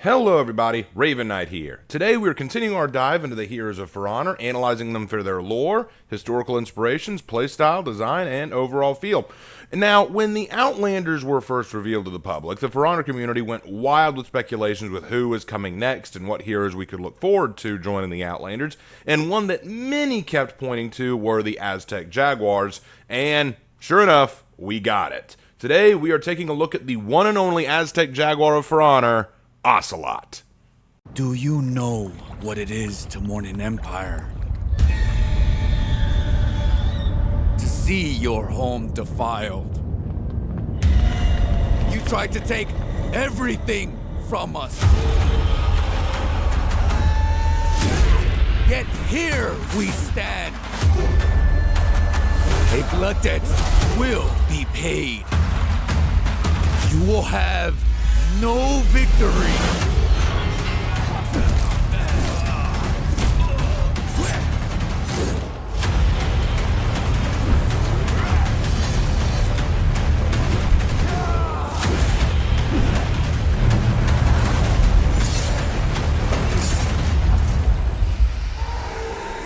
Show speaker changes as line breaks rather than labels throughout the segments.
Hello everybody, Raven Knight here. Today we are continuing our dive into the heroes of For Honor, analyzing them for their lore, historical inspirations, playstyle, design, and overall feel. Now, when the Outlanders were first revealed to the public, the For Honor community went wild with speculations with who was coming next and what heroes we could look forward to joining the Outlanders, and one that many kept pointing to were the Aztec Jaguars, and sure enough, we got it. Today we are taking a look at the one and only Aztec Jaguar of For Honor, Ocelotl.
Do you know what it is to mourn an empire? To see your home defiled. You tried to take everything from us. Yet here we stand. A blood debt will be paid. You will have no victory.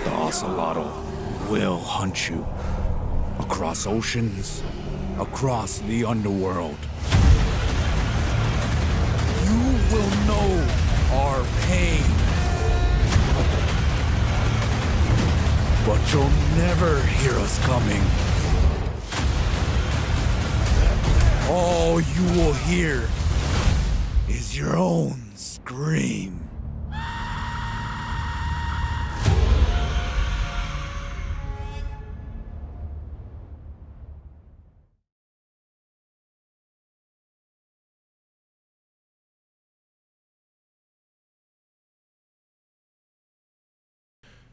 The Ocelotl will hunt you across oceans, across the underworld. You will know our pain, but you'll never hear us coming. All you will hear is your own scream.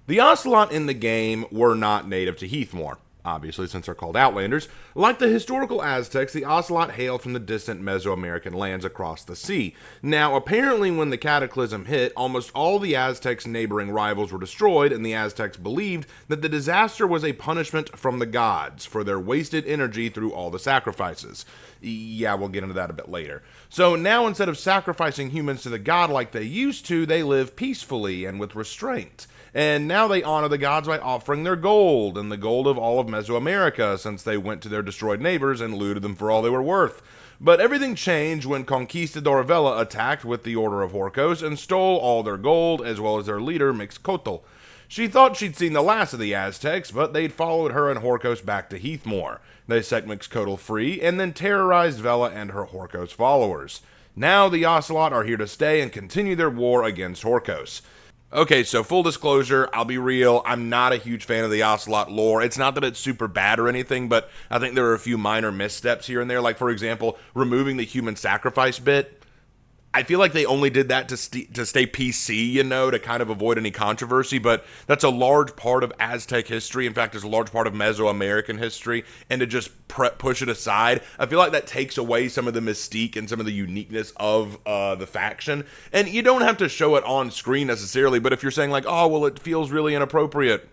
The Ocelot in the game were not native to Heathmore, obviously since they're called Outlanders. Like the historical Aztecs, the Ocelot hailed from the distant Mesoamerican lands across the sea. Now, apparently when the Cataclysm hit, almost all the Aztecs' neighboring rivals were destroyed, and the Aztecs believed that the disaster was a punishment from the gods for their wasted energy through all the sacrifices. Yeah, we'll get into that a bit later. So now instead of sacrificing humans to the god like they used to, they live peacefully and with restraint. And now they honor the gods by offering their gold, and the gold of all of Mesoamerica, since they went to their destroyed neighbors and looted them for all they were worth. But everything changed when Conquistador Vela attacked with the Order of Horkos and stole all their gold, as well as their leader, Mixcoatl. She thought she'd seen the last of the Aztecs, but they'd followed her and Horkos back to Heathmore. They set Mixcoatl free, and then terrorized Vela and her Horkos followers. Now the Ocelot are here to stay and continue their war against Horkos. Okay, so full disclosure, I'll be real, I'm not a huge fan of the Ocelot lore. It's not that it's super bad or anything, but I think there are a few minor missteps here and there, like for example, removing the human sacrifice bit. I feel like they only did that to stay PC, to kind of avoid any controversy, but that's a large part of Aztec history. In fact, it's a large part of Mesoamerican history, and to just push it aside, I feel like that takes away some of the mystique and some of the uniqueness of the faction. And you don't have to show it on screen necessarily, but if you're saying like, oh, well, it feels really inappropriate,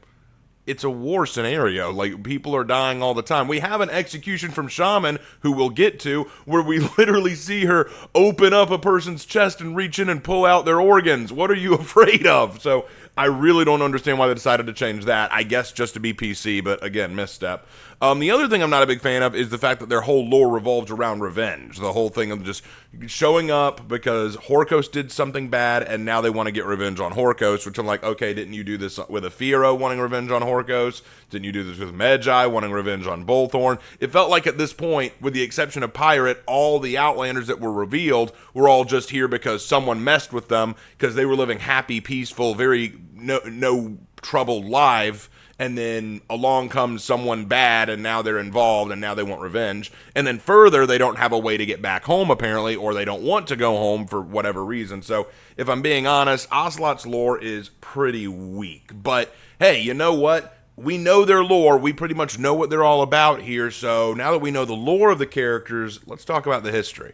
it's a war scenario. Like, people are dying all the time. We have an execution from Shaman, who we'll get to, where we literally see her open up a person's chest and reach in and pull out their organs. What are you afraid of? So I really don't understand why they decided to change that. I guess just to be PC, but again, misstep. The other thing I'm not a big fan of is the fact that their whole lore revolves around revenge. The whole thing of just showing up because Horkos did something bad, and now they want to get revenge on Horkos, which I'm like, okay, didn't you do this with Aphiro wanting revenge on Horkos? Didn't you do this with Medjai wanting revenge on Bullthorn? It felt like at this point, with the exception of Pirate, all the Outlanders that were revealed were all just here because someone messed with them, because they were living happy, peaceful, very no trouble life. And then along comes someone bad, and now they're involved, and now they want revenge. And then further, they don't have a way to get back home, apparently, or they don't want to go home for whatever reason. So, if I'm being honest, Ocelot's lore is pretty weak. But, hey, you know what? We know their lore. We pretty much know what they're all about here. So, now that we know the lore of the characters, let's talk about the history.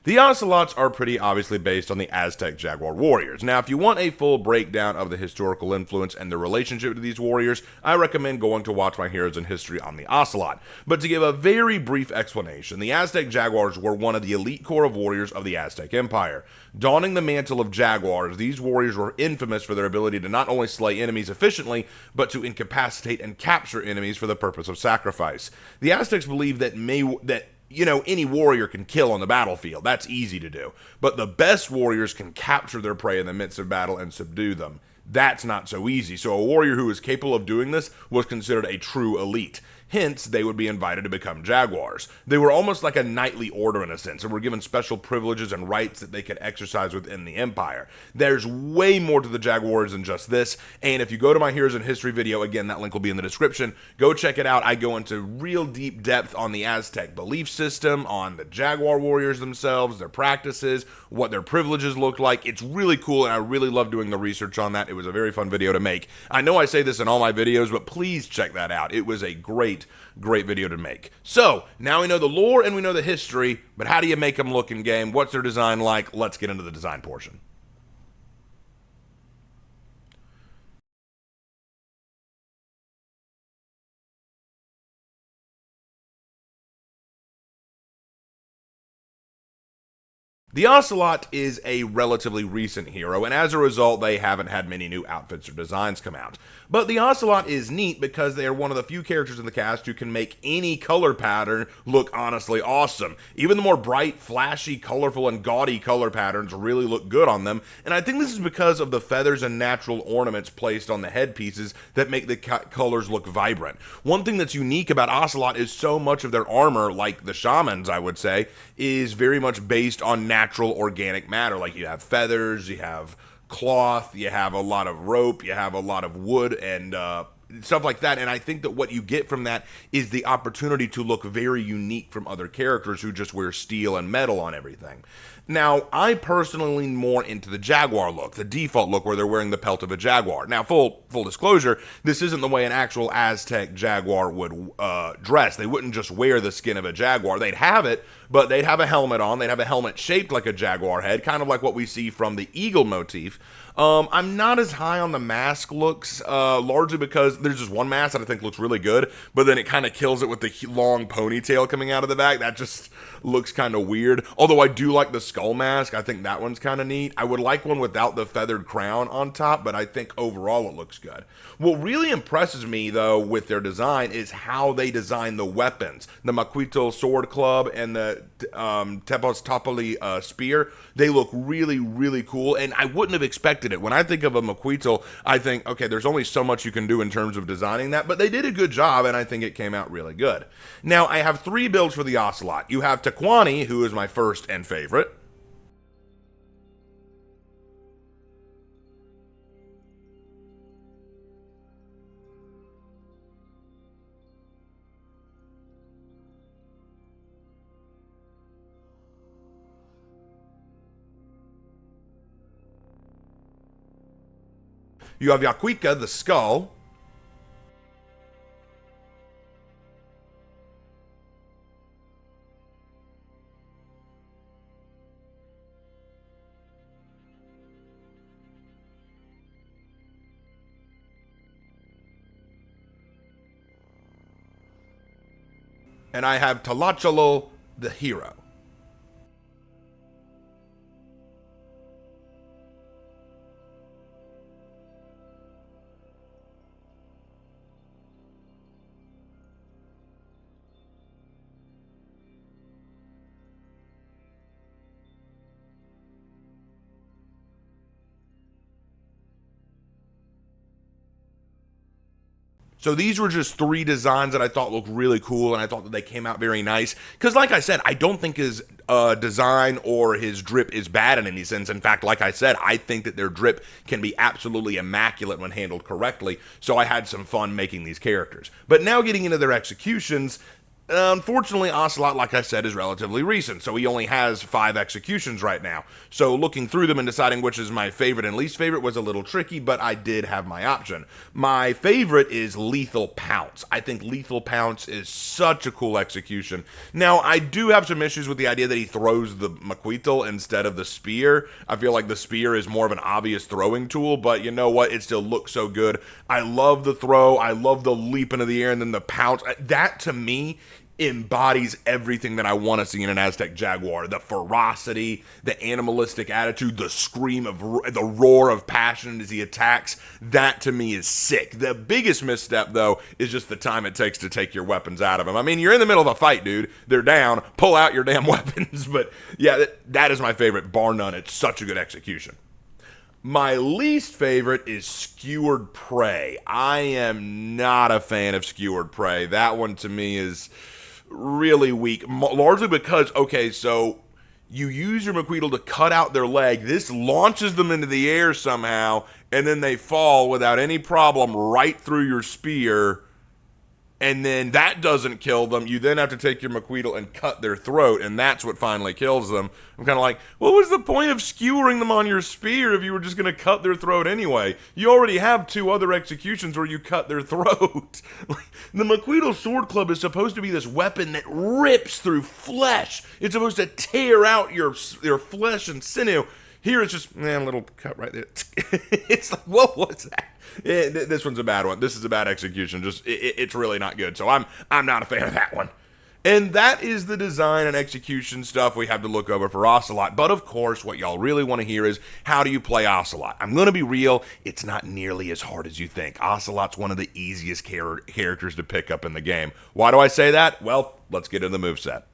The Ocelots are pretty obviously based on the Aztec Jaguar warriors. Now, if you want a full breakdown of the historical influence and the relationship to these warriors, I recommend going to watch my Heroes in History on the Ocelot. But to give a very brief explanation, the Aztec Jaguars were one of the elite corps of warriors of the Aztec Empire. Donning the mantle of Jaguars, these warriors were infamous for their ability to not only slay enemies efficiently, but to incapacitate and capture enemies for the purpose of sacrifice. The Aztecs believed that any warrior can kill on the battlefield. That's easy to do. But the best warriors can capture their prey in the midst of battle and subdue them. That's not so easy. So a warrior who was capable of doing this was considered a true elite. Hence, they would be invited to become Jaguars. They were almost like a knightly order in a sense, and were given special privileges and rights that they could exercise within the Empire. There's way more to the Jaguars than just this, and if you go to my Heroes in History video, again, that link will be in the description, go check it out. I go into real deep depth on the Aztec belief system, on the Jaguar warriors themselves, their practices, what their privileges look like. It's really cool, and I really love doing the research on that. It was a very fun video to make. I know I say this in all my videos, but please check that out. It was a great video to make. So, now we know the lore and we know the history, but how do you make them look in game? What's their design like? Let's get into the design portion. The Ocelot is a relatively recent hero, and as a result, they haven't had many new outfits or designs come out. But the Ocelot is neat because they are one of the few characters in the cast who can make any color pattern look honestly awesome. Even the more bright, flashy, colorful, and gaudy color patterns really look good on them, and I think this is because of the feathers and natural ornaments placed on the headpieces that make the colors look vibrant. One thing that's unique about Ocelot is so much of their armor, like the shamans, I would say, is very much based on natural organic matter. Like you have feathers, you have cloth, you have a lot of rope, you have a lot of wood and stuff like that. And I think that what you get from that is the opportunity to look very unique from other characters who just wear steel and metal on everything. Now, I personally lean more into the Jaguar look, the default look where they're wearing the pelt of a Jaguar. Now, full disclosure, this isn't the way an actual Aztec Jaguar would dress. They wouldn't just wear the skin of a Jaguar. They'd have it, but they'd have a helmet on. They'd have a helmet shaped like a Jaguar head, kind of like what we see from the eagle motif. I'm not as high on the mask looks, largely because there's just one mask that I think looks really good, but then it kind of kills it with the long ponytail coming out of the back. That just looks kind of weird. Although I do like the skull mask. I think that one's kind of neat. I would like one without the feathered crown on top, but I think overall it looks good. What really impresses me, though, with their design is how they design the weapons. The Moveset sword club and the Tepos Topoli spear, they look really, really cool, and I wouldn't have expected it. When I think of a Moveset, I think, okay, there's only so much you can do in terms of designing that, but they did a good job, and I think it came out really good. Now, I have 3 builds for the Ocelot. You have Taquani, who is my first and favorite. You have Yaquika, the skull. And I have Ocelotl, the hero. So these were just 3 designs that I thought looked really cool, and I thought that they came out very nice. Because like I said, I don't think his design or his drip is bad in any sense. In fact, like I said, I think that their drip can be absolutely immaculate when handled correctly. So I had some fun making these characters. But now getting into their executions, Unfortunately, Ocelot, like I said, is relatively recent, so he only has 5 executions right now. So looking through them and deciding which is my favorite and least favorite was a little tricky, but I did have my option. My favorite is Lethal Pounce. I think Lethal Pounce is such a cool execution. Now, I do have some issues with the idea that he throws the Moveset instead of the spear. I feel like the spear is more of an obvious throwing tool, but you know what? It still looks so good. I love the throw. I love the leap into the air and then the pounce. That, to me, embodies everything that I want to see in an Aztec Jaguar. The ferocity, the animalistic attitude, the scream of the roar of passion as he attacks. That to me is sick. The biggest misstep though is just the time it takes to take your weapons out of him. I mean, you're in the middle of a fight, dude. They're down. Pull out your damn weapons. But yeah, that is my favorite, bar none. It's such a good execution. My least favorite is Skewered Prey. I am not a fan of Skewered Prey. That one to me is really weak, largely because, okay, so you use your Moveset to cut out their leg. This launches them into the air somehow, and then they fall without any problem right through your spear, and then that doesn't kill them. You then have to take your Moveset and cut their throat, and that's what finally kills them. I'm kind of like, what was the point of skewering them on your spear if you were just going to cut their throat anyway? You already have 2 other executions where you cut their throat. The Moveset Sword Club is supposed to be this weapon that rips through flesh. It's supposed to tear out your flesh and sinew. Here it's just, a little cut right there. It's like, what was that? This one's a bad one. This is a bad execution. It's really not good. So I'm not a fan of that one. And that is the design and execution stuff we have to look over for Ocelot. But of course, what y'all really want to hear is, how do you play Ocelot? I'm going to be real, it's not nearly as hard as you think. Ocelot's one of the easiest characters to pick up in the game. Why do I say that? Well, let's get into the moveset.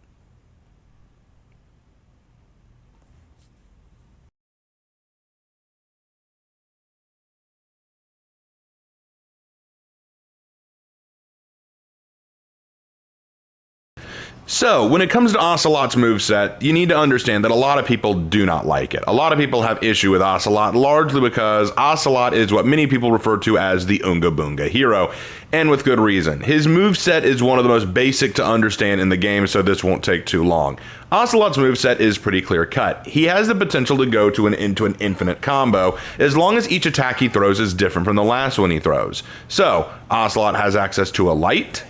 So, when it comes to Ocelot's moveset, you need to understand that a lot of people do not like it. A lot of people have issue with Ocelot, largely because Ocelot is what many people refer to as the Oonga Boonga hero, and with good reason. His moveset is one of the most basic to understand in the game, so this won't take too long. Ocelot's moveset is pretty clear cut. He has the potential to go into an infinite combo, as long as each attack he throws is different from the last one he throws. So, Ocelot has access to a light,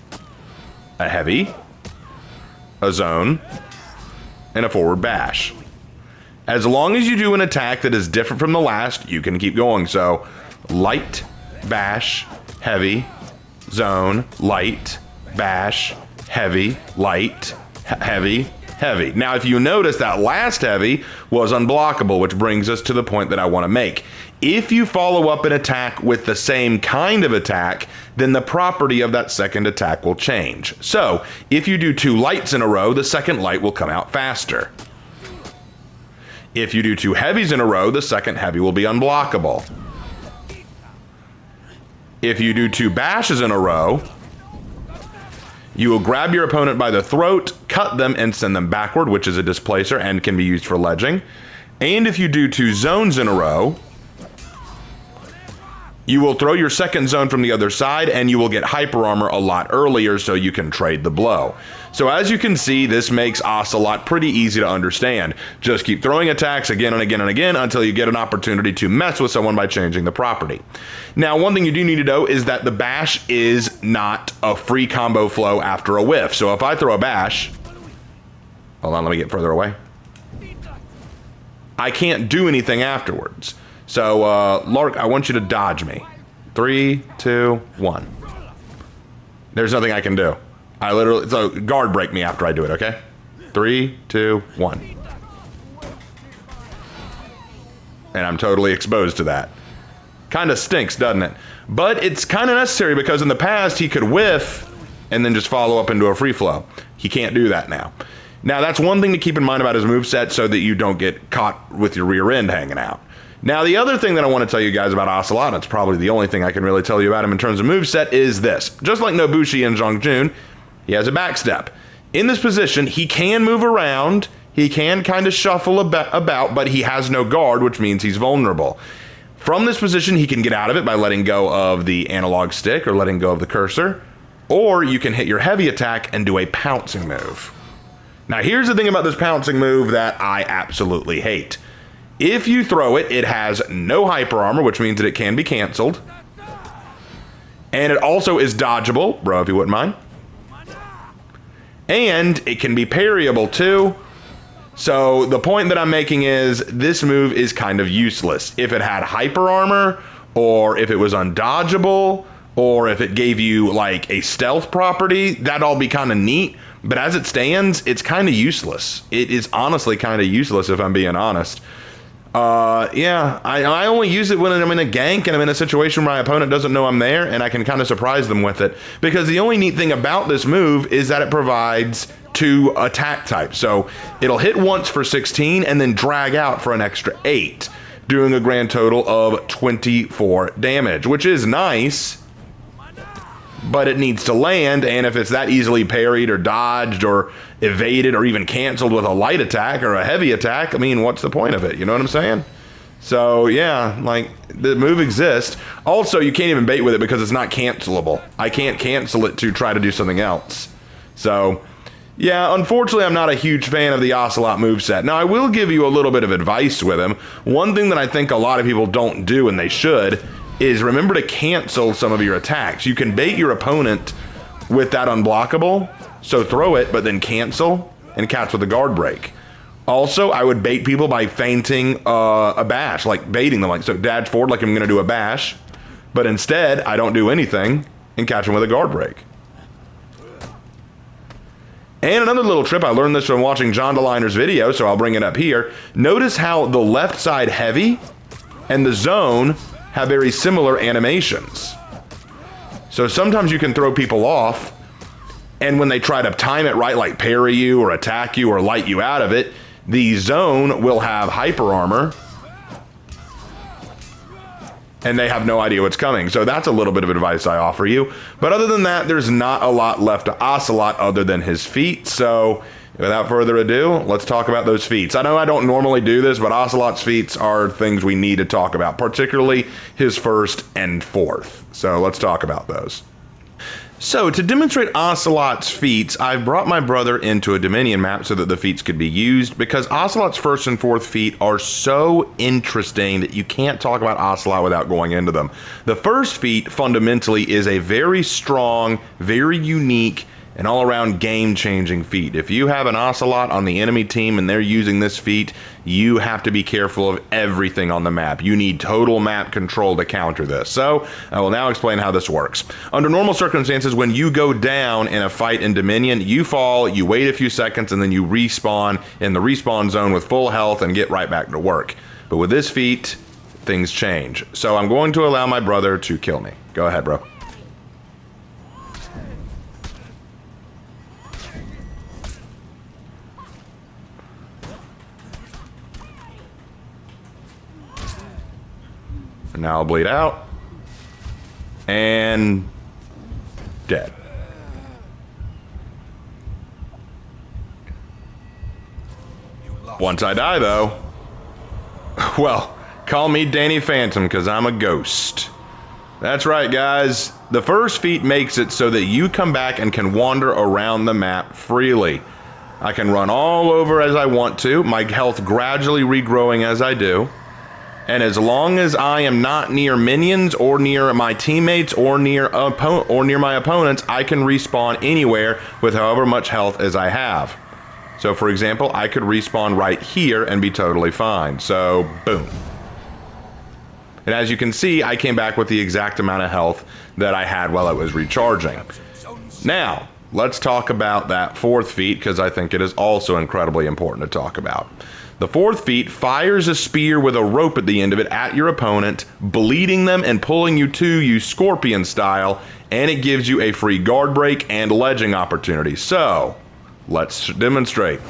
a heavy, a zone, and a forward bash. As long as you do an attack that is different from the last, you can keep going. So, light, bash, heavy, zone, light, bash, heavy, light, heavy, heavy. Now, if you notice, that last heavy was unblockable, which brings us to the point that I want to make. If you follow up an attack with the same kind of attack, then the property of that second attack will change. So, if you do 2 lights in a row, the second light will come out faster. If you do 2 heavies in a row, the second heavy will be unblockable. If you do 2 bashes in a row, you will grab your opponent by the throat, cut them, and send them backward, which is a displacer and can be used for ledging. And if you do 2 zones in a row, you will throw your second zone from the other side, and you will get hyper armor a lot earlier, so you can trade the blow. So as you can see, this makes Ocelot pretty easy to understand. Just keep throwing attacks again and again and again until you get an opportunity to mess with someone by changing the property. Now, one thing you do need to know is that the bash is not a free combo flow after a whiff. So if I throw a bash, hold on, let me get further away. I can't do anything afterwards. So, Lark, I want you to dodge me. 3, 2, 1. There's nothing I can do. So guard break me after I do it, okay? 3, 2, 1. And I'm totally exposed to that. Kind of stinks, doesn't it? But it's kind of necessary because in the past he could whiff and then just follow up into a free flow. He can't do that now. Now, that's one thing to keep in mind about his moveset so that you don't get caught with your rear end hanging out. Now, the other thing that I want to tell you guys about Ocelot, and it's probably the only thing I can really tell you about him in terms of moveset, is this. Just like Nobushi and Zhongjun, he has a backstep. In this position, he can move around, he can kind of shuffle about, but he has no guard, which means he's vulnerable. From this position, he can get out of it by letting go of the analog stick or letting go of the cursor. Or you can hit your heavy attack and do a pouncing move. Now here's the thing about this pouncing move that I absolutely hate. If you throw it, it has no hyper armor, which means that it can be canceled. And it also is dodgeable, bro, if you wouldn't mind. And it can be parryable too. So the point that I'm making is this move is kind of useless. If it had hyper armor, or if it was undodgeable, or if it gave you like a stealth property, that'd all be kind of neat. But as it stands, it's kind of useless. It is honestly kind of useless if I'm being honest. Yeah, I only use it when I'm in a gank and I'm in a situation where my opponent doesn't know I'm there, and I can kind of surprise them with it. Because the only neat thing about this move is that it provides 2 attack types. So it'll hit once for 16 and then drag out for an extra 8, doing a grand total of 24 damage, which is nice. But it needs to land, and if it's that easily parried or dodged or evaded or even canceled with a light attack or a heavy attack, I mean, what's the point of it? You know what I'm saying? So yeah, like, the move exists. Also, you can't even bait with it because it's not cancelable. I can't cancel it to try to do something else. So yeah, unfortunately, I'm not a huge fan of the Ocelot moveset. Now, I will give you a little bit of advice with him. One thing that I think a lot of people don't do, and they should, is remember to cancel some of your attacks. You can bait your opponent with that unblockable, so throw it, but then cancel and catch with a guard break. Also, I would bait people by feinting a bash, like baiting them, like so dash forward like I'm gonna do a bash, but instead I don't do anything and catch them with a guard break. And another little trip, I learned this from watching John DeLiner's video, so I'll bring it up here. Notice how the left side heavy and the zone have very similar animations. So sometimes you can throw people off, and when they try to time it right, like parry you or attack you or light you out of it, the zone will have hyper armor, and they have no idea what's coming. So that's a little bit of advice I offer you. But other than that, there's not a lot left to Ocelot other than his feet. So without further ado, let's talk about those feats. I know I don't normally do this, but Ocelot's feats are things we need to talk about, particularly his first and fourth. So let's talk about those. So to demonstrate Ocelot's feats, I've brought my brother into a Dominion map so that the feats could be used, because Ocelot's first and fourth feat are so interesting that you can't talk about Ocelot without going into them. The first feat fundamentally is a very strong, very unique, an all-around game-changing feat. If you have an Ocelot on the enemy team and they're using this feat, you have to be careful of everything on the map. You need total map control to counter this. So I will now explain how this works. Under normal circumstances, when you go down in a fight in Dominion, you fall, you wait a few seconds, and then you respawn in the respawn zone with full health and get right back to work. But with this feat, things change. So I'm going to allow my brother to kill me. Go ahead, bro. And now I'll bleed out. And dead. Once I die, though, well, call me Danny Phantom, because I'm a ghost. That's right, guys. The first feat makes it so that you come back and can wander around the map freely. I can run all over as I want to, my health gradually regrowing as I do. And as long as I am not near minions or near my teammates or near my opponents, I can respawn anywhere with however much health as I have. So for example, I could respawn right here and be totally fine. So boom. And as you can see, I came back with the exact amount of health that I had while I was recharging. Now, let's talk about that fourth feat, because I think it is also incredibly important to talk about. The fourth feat fires a spear with a rope at the end of it at your opponent, bleeding them and pulling you to you scorpion style, and it gives you a free guard break and ledging opportunity. So, let's demonstrate.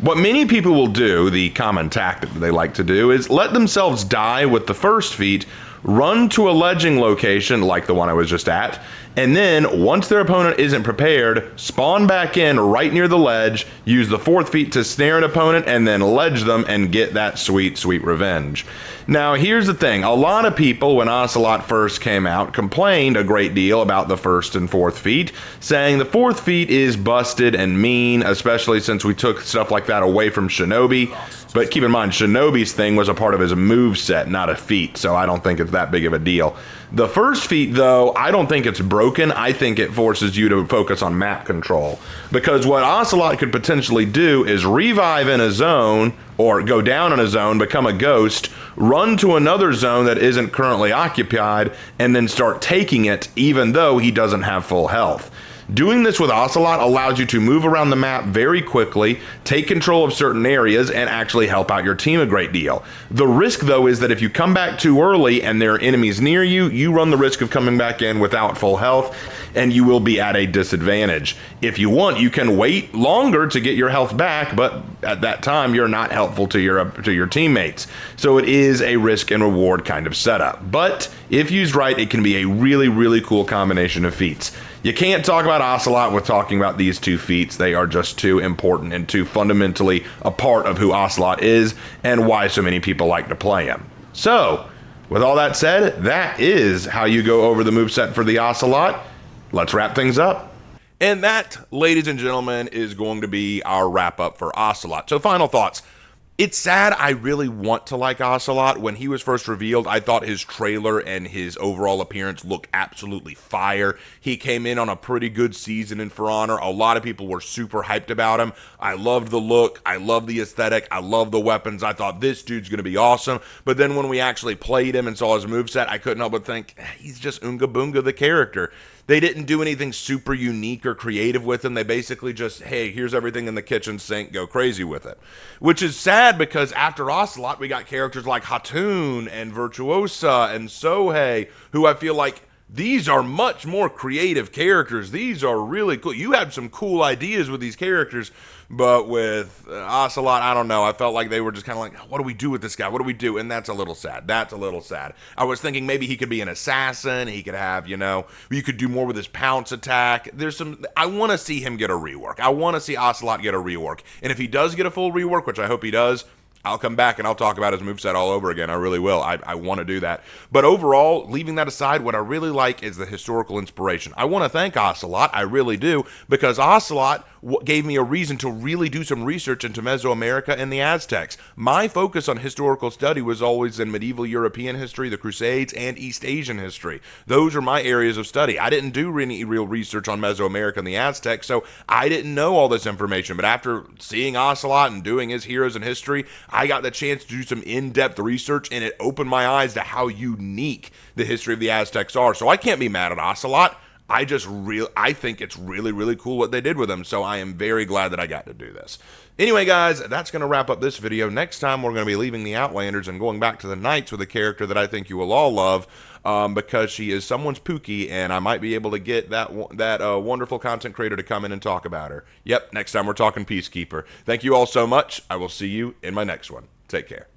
What many people will do, the common tactic that they like to do, is let themselves die with the first feat run to a ledging location like the one I was just at, and then once their opponent isn't prepared, spawn back in right near the ledge, use the 4th feat to snare an opponent, and then ledge them and get that sweet, sweet revenge. Now, here's the thing. A lot of people, when Ocelot first came out, complained a great deal about the 1st and 4th feat, saying the 4th feat is busted and mean, especially since we took stuff like that away from Shinobi. But keep in mind, Shinobi's thing was a part of his moveset, not a feat, so I don't think it's that big of a deal. The 1st feat, though, I don't think it's broken. I think it forces you to focus on map control. Because what Ocelot could potentially do is revive in a zone, or go down in a zone, become a ghost, run to another zone that isn't currently occupied, and then start taking it, even though he doesn't have full health. Doing this with Ocelot allows you to move around the map very quickly, take control of certain areas, and actually help out your team a great deal. The risk, though, is that if you come back too early and there are enemies near you, you run the risk of coming back in without full health, and you will be at a disadvantage. If you want, you can wait longer to get your health back, but at that time, you're not helpful to your teammates. So it is a risk and reward kind of setup. But if used right, it can be a really, really cool combination of feats. You can't talk about Ocelot with talking about these 2 feats. They are just too important and too fundamentally a part of who Ocelot is and why so many people like to play him. So, with all that said, that is how you go over the moveset for the Ocelot. Let's wrap things up. And that, ladies and gentlemen, is going to be our wrap-up for Ocelot. So, final thoughts. It's sad. I really want to like Ocelot. When he was first revealed, I thought his trailer and his overall appearance looked absolutely fire. He came in on a pretty good season in For Honor. A lot of people were super hyped about him. I loved the look. I loved the aesthetic. I loved the weapons. I thought this dude's going to be awesome. But then when we actually played him and saw his moveset, I couldn't help but think, he's just Oonga Boonga the character. They didn't do anything super unique or creative with him. They basically just, hey, here's everything in the kitchen sink, go crazy with it. Which is sad because after Ocelot, we got characters like Hatun and Virtuosa and Sohei, who I feel like these are much more creative characters. These are really cool. You had some cool ideas with these characters, but with Ocelot, I don't know. I felt like they were just kind of like, what do we do with this guy? What do we do? And that's a little sad. That's a little sad. I was thinking maybe he could be an assassin. He could have, you could do more with his pounce attack. I want to see him get a rework. I want to see Ocelot get a rework. And if he does get a full rework, which I hope he does, I'll come back and I'll talk about his moveset all over again. I really will. I want to do that. But overall, leaving that aside, what I really like is the historical inspiration. I want to thank Ocelot. I really do, because Ocelot gave me a reason to really do some research into Mesoamerica and the Aztecs. My focus on historical study was always in medieval European history, the Crusades, and East Asian history. Those are my areas of study. I didn't do any real research on Mesoamerica and the Aztecs, so I didn't know all this information. But after seeing Ocelot and doing his Heroes in History, I got the chance to do some in-depth research, and it opened my eyes to how unique the history of the Aztecs are. So I can't be mad at Ocelot. I think it's really, really cool what they did with him, so I am very glad that I got to do this. Anyway, guys, that's going to wrap up this video. Next time, we're going to be leaving the Outlanders and going back to the Knights with a character that I think you will all love, because she is someone's Pookie, and I might be able to get that wonderful content creator to come in and talk about her. Yep, next time we're talking Peacekeeper. Thank you all so much. I will see you in my next one. Take care.